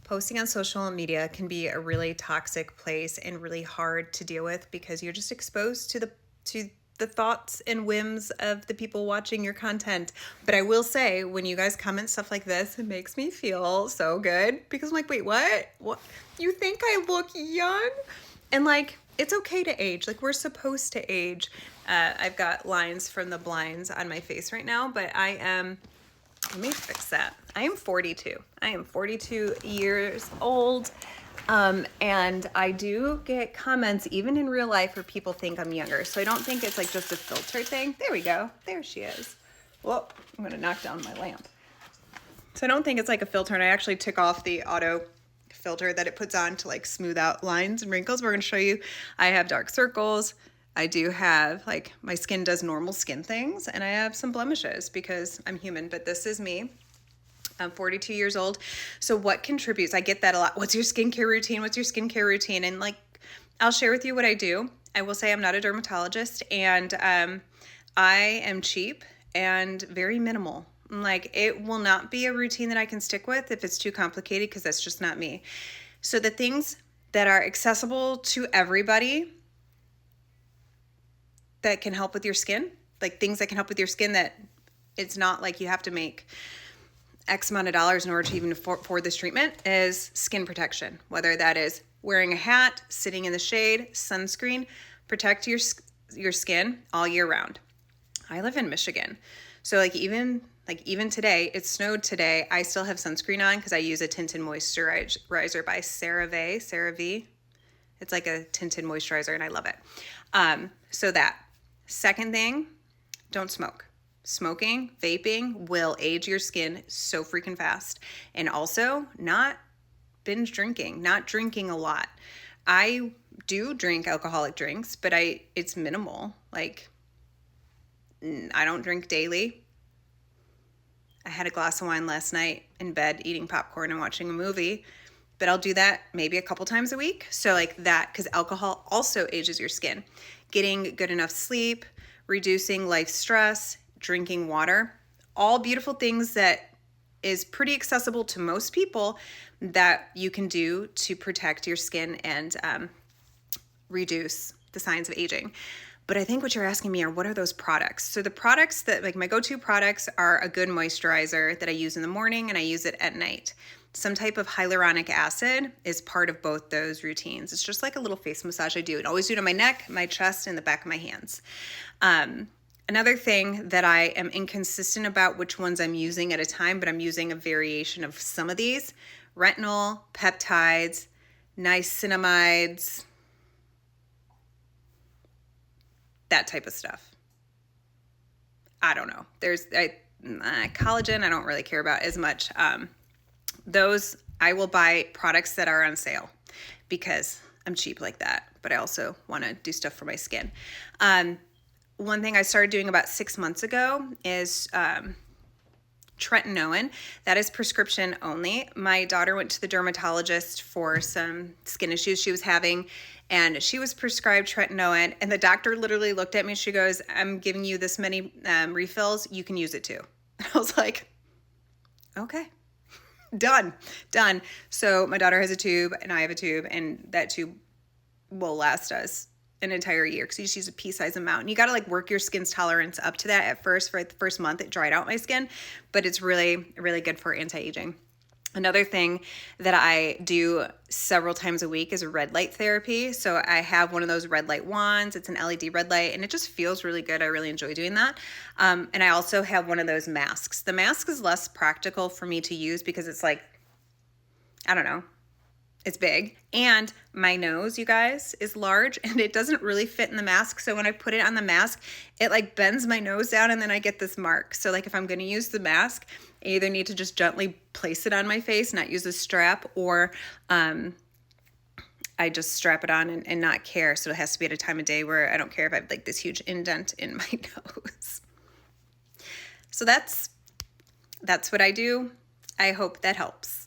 Posting on social media can be a really toxic place and really hard to deal with because you're just exposed to the thoughts and whims of the people watching your content. But I will say, when you guys comment stuff like this, it makes me feel so good because I'm like, wait, what? What? You think I look young? And like, it's okay to age. Like, we're supposed to age. I've got lines from the blinds on my face right now, but let me fix that. I am 42. I am 42 years old. And I do get comments even in real life where people think I'm younger. So I don't think it's like just a filter thing. There we go. There she is. Whoop, I'm going to knock down my lamp. So I don't think it's like a filter. And I actually took off the auto filter that it puts on to like smooth out lines and wrinkles. We're going to show you, I have dark circles. I do have, like, my skin does normal skin things, and I have some blemishes because I'm human, but this is me. I'm 42 years old. So what contributes? I get that a lot. What's your skincare routine? What's your skincare routine? And like, I'll share with you what I do. I will say I'm not a dermatologist, and I am cheap and very minimal. Like, it will not be a routine that I can stick with if it's too complicated, because that's just not me. So the things that are accessible to everybody that can help with your skin, like things that can help with your skin, that it's not like you have to make X amount of dollars in order to even afford this treatment, is skin protection. Whether that is wearing a hat, sitting in the shade, sunscreen, protect your skin all year round. I live in Michigan. So even today, it snowed today, I still have sunscreen on because I use a tinted moisturizer by CeraVe. It's like a tinted moisturizer and I love it. So that. Second thing, don't smoke. Smoking, vaping will age your skin so freaking fast. And also, not binge drinking, not drinking a lot. I do drink alcoholic drinks, but it's minimal. Like, I don't drink daily. I had a glass of wine last night in bed eating popcorn and watching a movie, but I'll do that maybe a couple times a week. So like that, because alcohol also ages your skin. Getting good enough sleep, reducing life stress, drinking water, all beautiful things that is pretty accessible to most people that you can do to protect your skin and reduce the signs of aging. But I think what you're asking me are, what are those products? So the products that, like, my go-to products are a good moisturizer that I use in the morning and I use it at night. Some type of hyaluronic acid is part of both those routines. It's just like a little face massage I do. I always do it on my neck, my chest, and the back of my hands. Another thing that I am inconsistent about which ones I'm using at a time, but I'm using a variation of some of these: retinol, peptides, niacinamides, that type of stuff. I don't know. There's collagen I don't really care about as much. Those, I will buy products that are on sale because I'm cheap like that, but I also want to do stuff for my skin. One thing I started doing about 6 months ago is tretinoin. That is prescription only. My daughter went to the dermatologist for some skin issues she was having, and she was prescribed tretinoin, and the doctor literally looked at me. She goes, "I'm giving you this many refills. You can use it too." I was like, okay. Done. So my daughter has a tube and I have a tube, and that tube will last us an entire year because you just use a pea-sized amount. And you got to like work your skin's tolerance up to that at first. For the first month, it dried out my skin, but it's really, really good for anti-aging. Another thing that I do several times a week is red light therapy. So I have one of those red light wands. It's an LED red light, and it just feels really good. I really enjoy doing that. And I also have one of those masks. The mask is less practical for me to use because it's like, I don't know, it's big. And my nose, you guys, is large, and it doesn't really fit in the mask. So when I put it on the mask, it like bends my nose down, and then I get this mark. So like if I'm going to use the mask, I either need to just gently place it on my face, not use a strap, or I just strap it on and not care. So it has to be at a time of day where I don't care if I have like this huge indent in my nose. So that's what I do. I hope that helps.